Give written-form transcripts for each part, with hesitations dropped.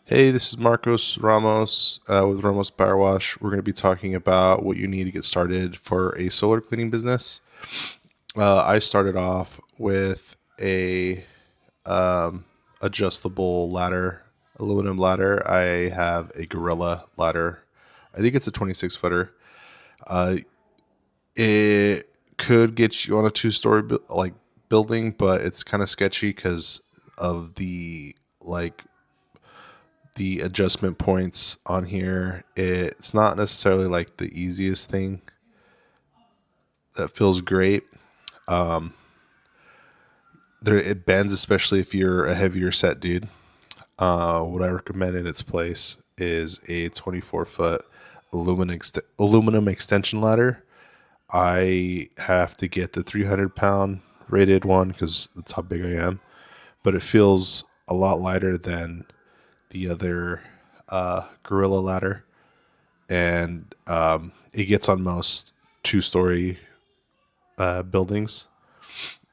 Hey, this is Marcos Ramos with Ramos Power Wash. We're going to be talking about what you need to get started for a solar cleaning business. I started off with a adjustable ladder, aluminum ladder. I have a Gorilla ladder. I think it's a 26 footer. Uh, it could get you on a two-story building, but it's kind of sketchy because of the adjustment points on here. It's not necessarily like the easiest thing that feels great. Um, it bends, especially if you're a heavier set dude. What I recommend in its place is a 24-foot aluminum extension ladder. I have to get the 300-pound rated one because that's how big I am, but it feels a lot lighter than the other Gorilla ladder, and it gets on most two-story buildings.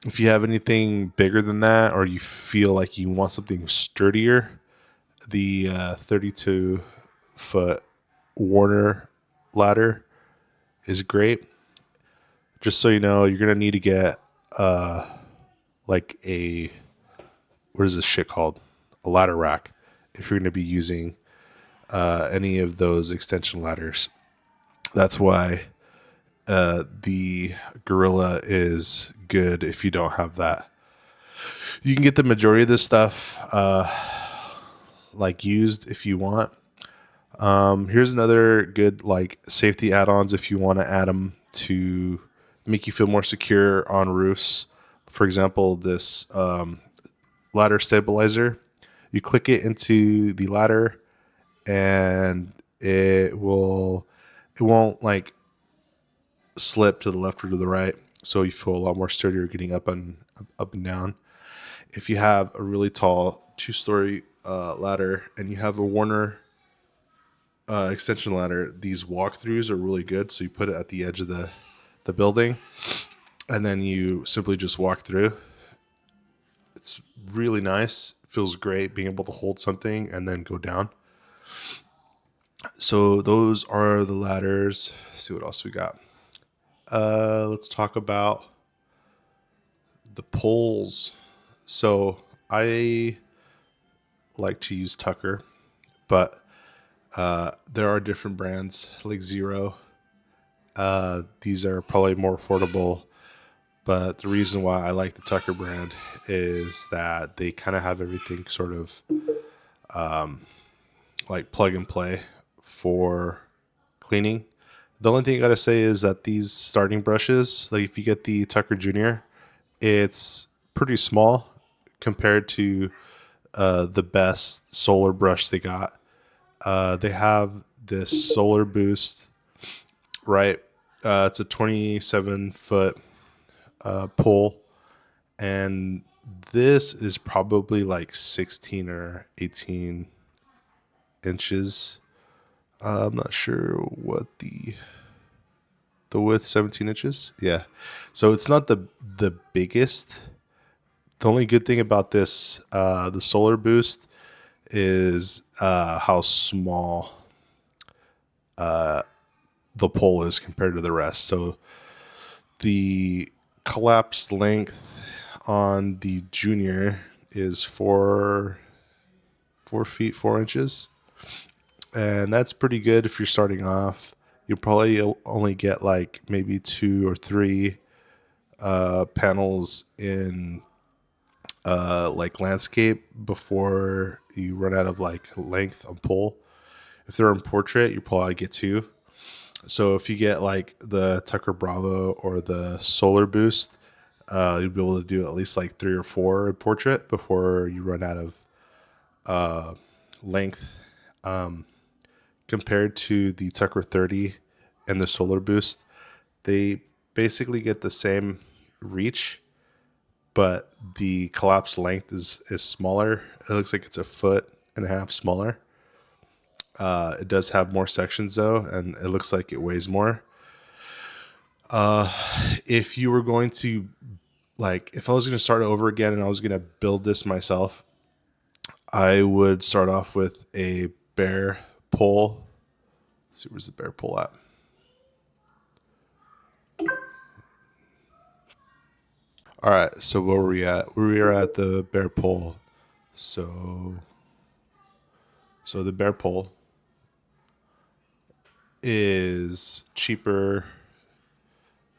If you have anything bigger than that, or you feel like you want something sturdier, the 32-foot Warner ladder is great. Just so you know, you're gonna need to get uh, like a what is this shit called? A ladder rack if you're gonna be using any of those extension ladders. That's why the Gorilla is good if you don't have that. You can get the majority of this stuff like used if you want. Here's another good like safety add-ons if you want to add them to make you feel more secure on roofs. For example, this ladder stabilizer. You click it into the ladder, and it won't like slip to the left or to the right, so you feel a lot more sturdier getting up and down. If you have a really tall two-story ladder and you have a Warner extension ladder, these walkthroughs are really good. So you put it at the edge of the building, and then you simply just walk through. It's really nice. It feels great being able to hold something and then go down. So those are the ladders. Let's see what else we got. Let's talk about the poles. So I like to use Tucker, but there are different brands like Zero. These are probably more affordable, but the reason why I like the Tucker brand is that they kind of have everything sort of like plug and play for cleaning. The only thing I gotta say is that these starting brushes, like if you get the Tucker Junior, it's pretty small compared to the best solar brush they got. They have this solar boost, right? It's a 27-foot pole, and this is probably like 16 or 18 inches. I'm not sure what the width. 17 inches. Yeah, so it's not the biggest. The only good thing about this, the solar boost, is how small the pole is compared to the rest. So the collapsed length on the Junior is 4 feet 4 inches, and that's pretty good if you're starting off. You'll probably only get like maybe two or three panels in like landscape before you run out of like length on pole. If they're in portrait, you probably get two. So if you get like the Tucker Bravo or the Solar Boost, you'll be able to do at least like three or four in portrait before you run out of length. Compared to the Tucker 30 and the Solar Boost, they basically get the same reach, but the collapsed length is smaller. It looks like it's a foot and a half smaller. It does have more sections though, and it looks like it weighs more. If you were going to if I was going to start over again and I was going to build this myself, I would start off with a bare pole. Let's see, where's the bare pole at? All right, so where were we at? We were at the bare pole. So, so the bare pole is cheaper,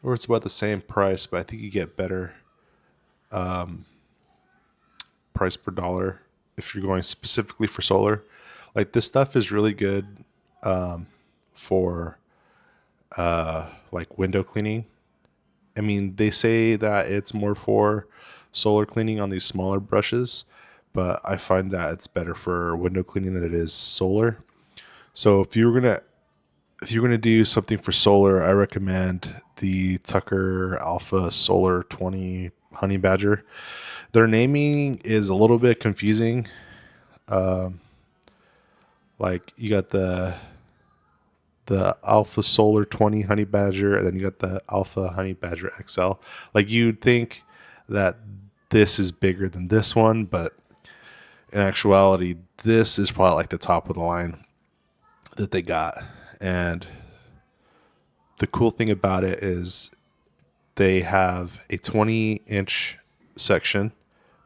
or it's about the same price, but I think you get better price per dollar if you're going specifically for solar. Like this stuff is really good for like window cleaning. I mean, they say that it's more for solar cleaning on these smaller brushes, but I find that it's better for window cleaning than it is solar. So if you're gonna do something for solar, I recommend the Tucker Alpha Solar 20 Honey Badger. Their naming is a little bit confusing. Like you got the Alpha Solar 20 Honey Badger, and then you got the Alpha Honey Badger XL. Like you'd think that this is bigger than this one, but in actuality, this is probably like the top of the line that they got. And the cool thing about it is they have a 20-inch section,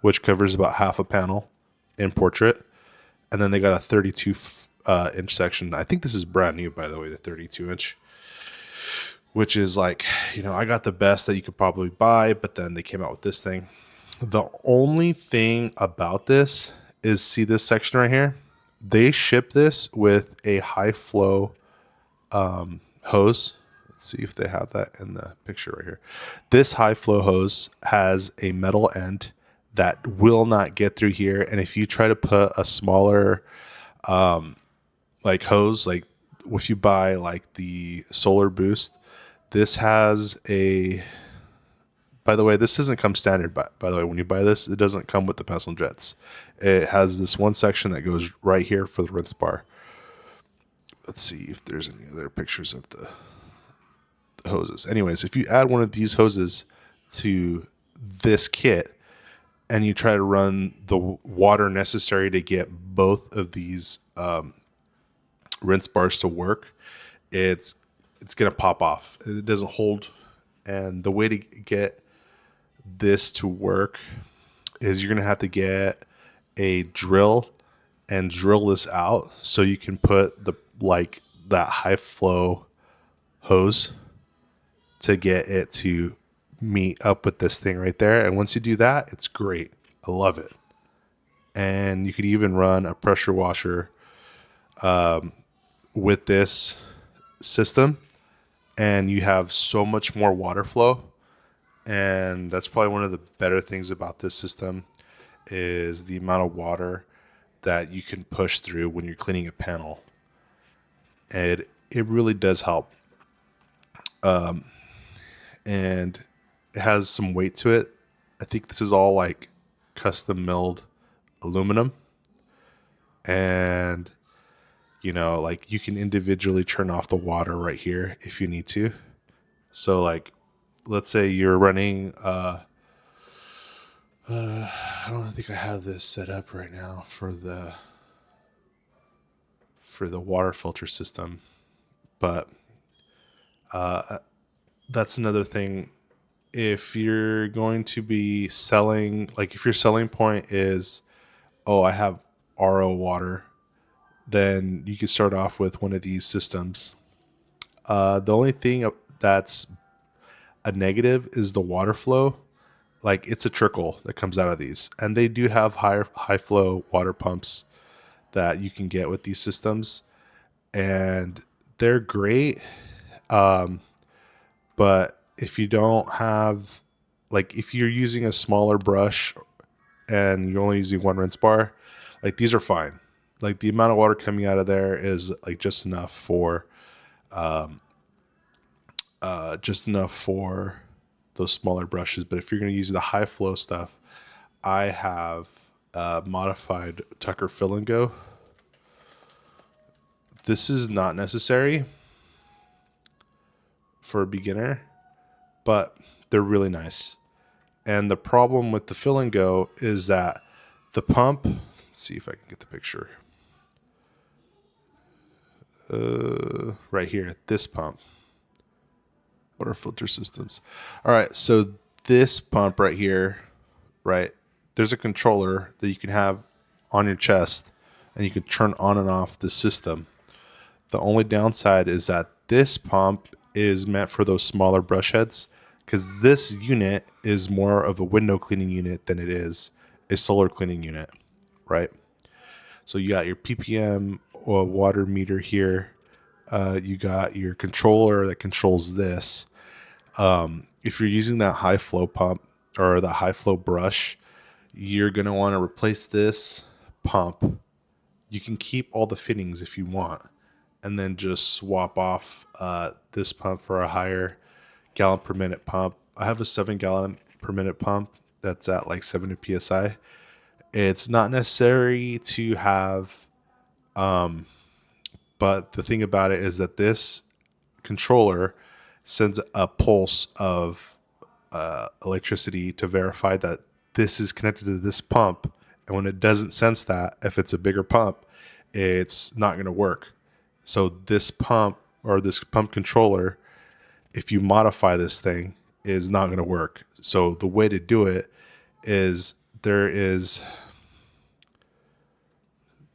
which covers about half a panel in portrait. And then they got a 32 inch section. I think this is brand new, by the way, the 32-inch, which is like, I got the best that you could probably buy, but then they came out with this thing. The only thing about this is, see this section right here? They ship this with a high flow hose. Let's see if they have that in the picture right here. This high flow hose has a metal end that will not get through here. And if you try to put a smaller like hose, like if you buy like the Solar Boost, this has a, by the way, this doesn't come standard. By the way, when you buy this, it doesn't come with the pencil jets. It has this one section that goes right here for the rinse bar. Let's see if there's any other pictures of the hoses. Anyways, if you add one of these hoses to this kit and you try to run the water necessary to get both of these rinse bars to work, it's gonna pop off. It doesn't hold. And the way to get this to work is you're gonna have to get a drill and drill this out so you can put the like that high flow hose to get it to meet up with this thing right there. And once you do that, it's great. I love it. And you could even run a pressure washer with this system, and you have so much more water flow. And that's probably one of the better things about this system is the amount of water that you can push through when you're cleaning a panel. And it really does help. And it has some weight to it. I think this is all like custom milled aluminum. And like you can individually turn off the water right here if you need to. So like, let's say you're running, I don't think I have this set up right now for the water filter system, but that's another thing. If you're going to be selling, like if your selling point is, oh, I have RO water, then you can start off with one of these systems. The only thing that's a negative is the water flow. Like it's a trickle that comes out of these, and they do have high flow water pumps that you can get with these systems, and they're great. But if you don't have, like if you're using a smaller brush and you're only using one rinse bar, like these are fine. Like the amount of water coming out of there is like just enough for those smaller brushes. But if you're going to use the high flow stuff, I have modified Tucker Fill and Go. This is not necessary for a beginner, but they're really nice. And the problem with the Fill and Go is that the pump Let's see if I can get the picture. Right here, this pump. Water filter systems. All right, so this pump right here, right? There's a controller that you can have on your chest, and you can turn on and off the system. The only downside is that this pump is meant for those smaller brush heads, because this unit is more of a window cleaning unit than it is a solar cleaning unit, right? So you got your ppm or water meter here. You got your controller that controls this. If you're using that high flow pump or the high flow brush, you're going to want to replace this pump. You can keep all the fittings if you want, and then just swap off this pump for a higher gallon per minute pump. I have a 7 gallon per minute pump that's at like 70 psi. It's not necessary to have, but the thing about it is that this controller sends a pulse of electricity to verify that this is connected to this pump. And when it doesn't sense that, if it's a bigger pump, it's not going to work. So this pump or this pump controller, if you modify this thing, is not going to work. So the way to do it is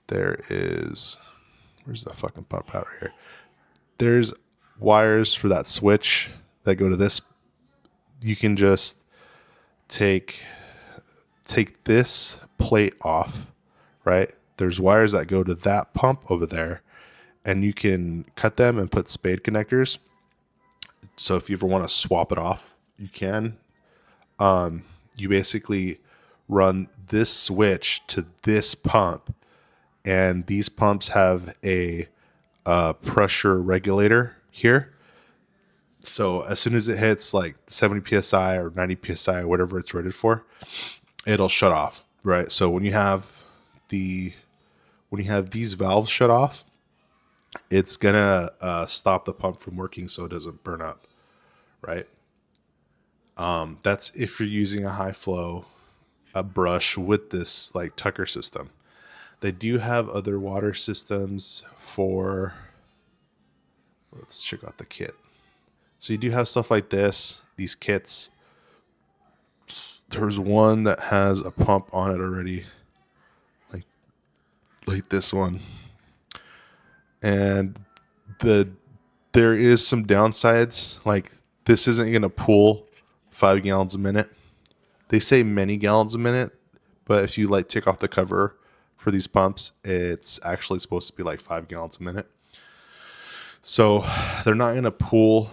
where's the fucking pump out right here? There's wires for that switch that go to this. You can just take this plate off, right? There's wires that go to that pump over there, and you can cut them and put spade connectors. So if you ever want to swap it off, you can. You basically run this switch to this pump, and these pumps have a pressure regulator here. So as soon as it hits like 70 psi or 90 psi, or whatever it's rated for, it'll shut off, right? So when you have these valves shut off, it's gonna stop the pump from working so it doesn't burn up, right? That's if you're using a high flow a brush with this like Tucker system. They do have other water systems for. Let's check out the kit. So you do have stuff like this, these kits. There's one that has a pump on it already, like this one, and there is some downsides. Like this isn't gonna pull 5 gallons a minute. They say many gallons a minute, but if you like take off the cover for these pumps, it's actually supposed to be like 5 gallons a minute. So they're not gonna pull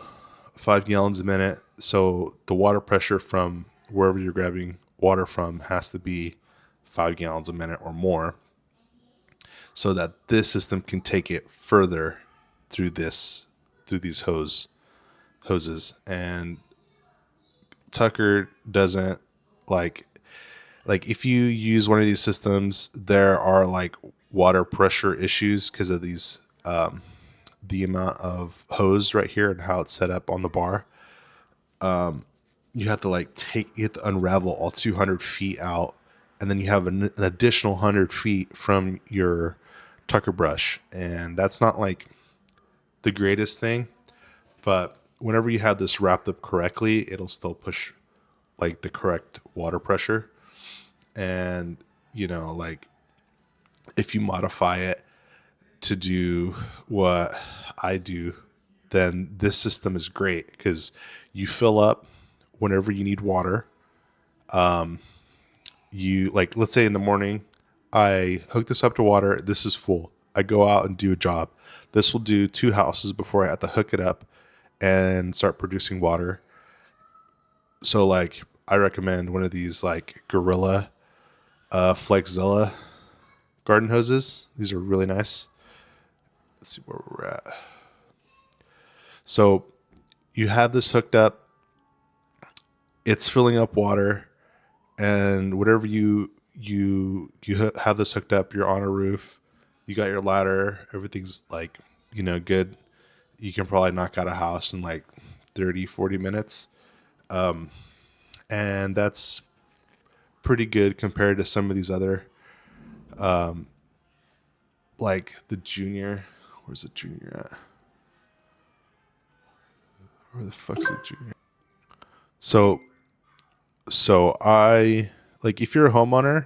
5 gallons a minute. So the water pressure from wherever you're grabbing water from has to be 5 gallons a minute or more, so that this system can take it further through these hoses. And Tucker doesn't like if you use one of these systems, there are like water pressure issues because of these the amount of hose right here and how it's set up on the bar. You have to unravel all 200 feet out, and then you have an additional 100 feet from your Tucker brush, and that's not like the greatest thing, but whenever you have this wrapped up correctly, it'll still push like the correct water pressure. And like if you modify it to do what I do, then this system is great because you fill up whenever you need water. You like, let's say in the morning, I hook this up to water. This is full. I go out and do a job. This will do 2 houses before I have to hook it up and start producing water. So like, I recommend one of these like Gorilla Flexzilla garden hoses. These are really nice. Let's see where we're at. So you have this hooked up. It's filling up water, and whatever you have this hooked up, you're on a roof. You got your ladder. Everything's like good. You can probably knock out a house in like 30-40 minutes, and that's pretty good compared to some of these other Um, like the junior, where's the junior at? Where the fuck's the junior? So, I like if you're a homeowner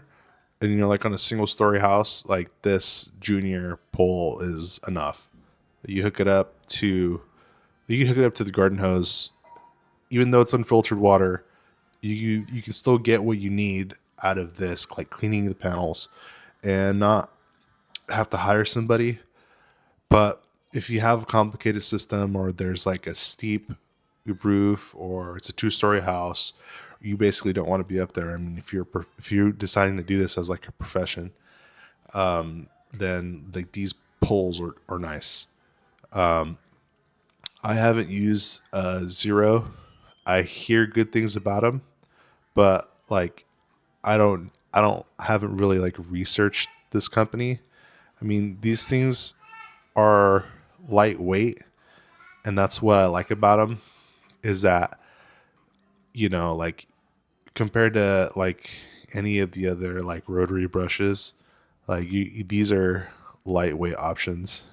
and you're like on a single story house, like this junior pole is enough. You hook it up to you can hook it up to the garden hose, even though it's unfiltered water. You can still get what you need out of this, like cleaning the panels, and not have to hire somebody. But if you have a complicated system, or there's like a steep roof, or it's a two-story house, you basically don't want to be up there. I mean, if you're deciding to do this as like a profession, then like these poles are nice. I haven't used Zero. I hear good things about them, but like I don't haven't really like researched this company. I mean, these things are lightweight, and that's what I like about them is that like compared to like any of the other like rotary brushes, like these are lightweight options.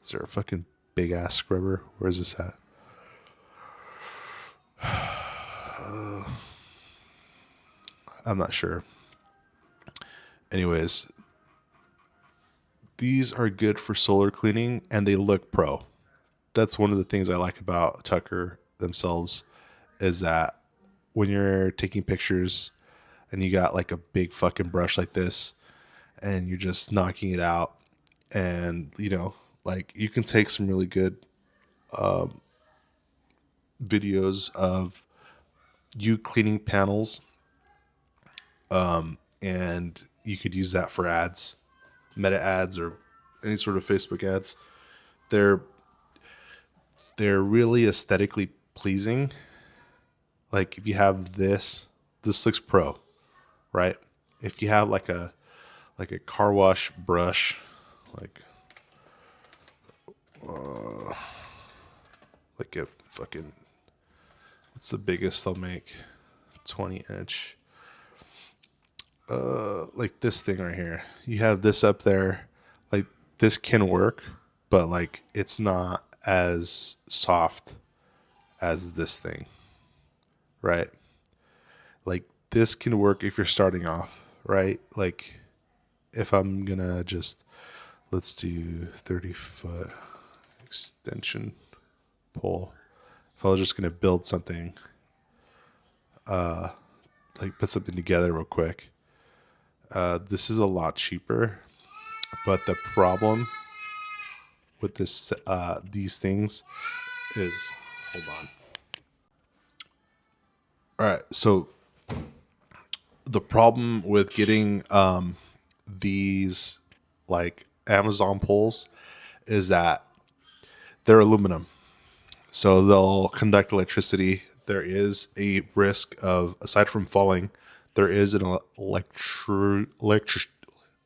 Is there a fucking big ass scrubber? Where's this at? I'm not sure. Anyways, these are good for solar cleaning and they look pro. That's one of the things I like about Tucker themselves is that when you're taking pictures and you got like a big fucking brush like this and you're just knocking it out, and like you can take some really good videos of you cleaning panels, and you could use that for ads, meta ads, or any sort of Facebook ads. They're really aesthetically pleasing. Like if you have this looks pro, right? If you have like a car wash brush, like like a fucking, what's the biggest they'll make? 20-inch. Like this thing right here. You have this up there. Like this can work, but like it's not as soft as this thing, right? Like this can work if you're starting off, right? Like if I'm gonna just, let's do 30-foot extension pole. If I was just gonna build something, like put something together real quick, this is a lot cheaper. But the problem with these things is, hold on. All right, so the problem with getting these like Amazon poles is that they're aluminum, so they'll conduct electricity. There is a risk of, aside from falling, there is an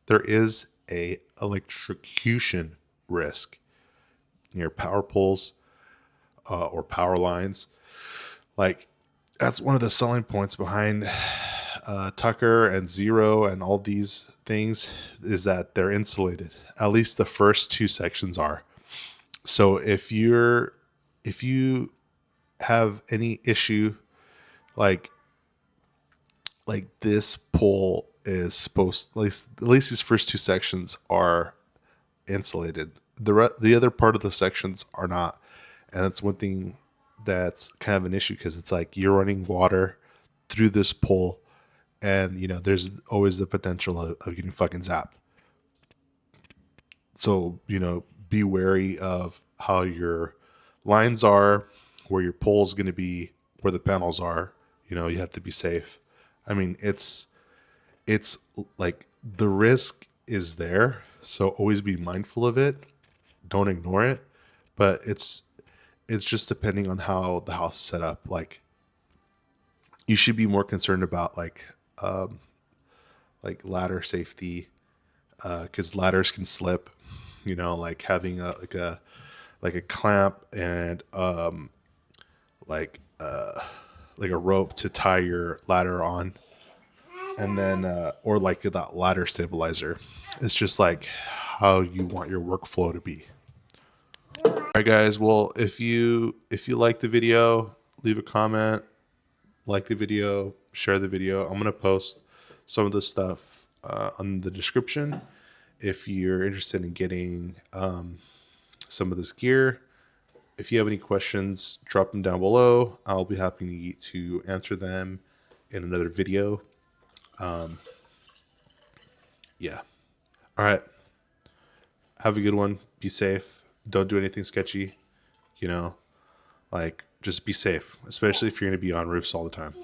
there is a electrocution risk near power poles, or power lines. Like that's one of the selling points behind Tucker and Zero and all these things, is that they're insulated. At least the first two sections are. So if you have any issue, like this pole is supposed, at least these first two sections are insulated. The other part of the sections are not, and that's one thing that's kind of an issue, because it's like you're running water through this pole, and there's always the potential of getting fucking zapped. So be wary of how your lines are, where your pole's going to be, where the panels are. You have to be safe. I mean, it's like the risk is there, so always be mindful of it. Don't ignore it. But it's just depending on how the house is set up. Like you should be more concerned about like ladder safety, because ladders can slip. Like having a clamp and like like a rope to tie your ladder on. and then or like that ladder stabilizer. It's just like how you want your workflow to be. All right, guys. Well, if you like the video, leave a comment, like the video, share the video. I'm gonna post some of the stuff on the description. If you're interested in getting some of this gear, if you have any questions, drop them down below. I'll be happy to answer them in another video. Yeah. All right. Have a good one. Be safe. Don't do anything sketchy. You know, like just be safe, especially if you're going to be on roofs all the time.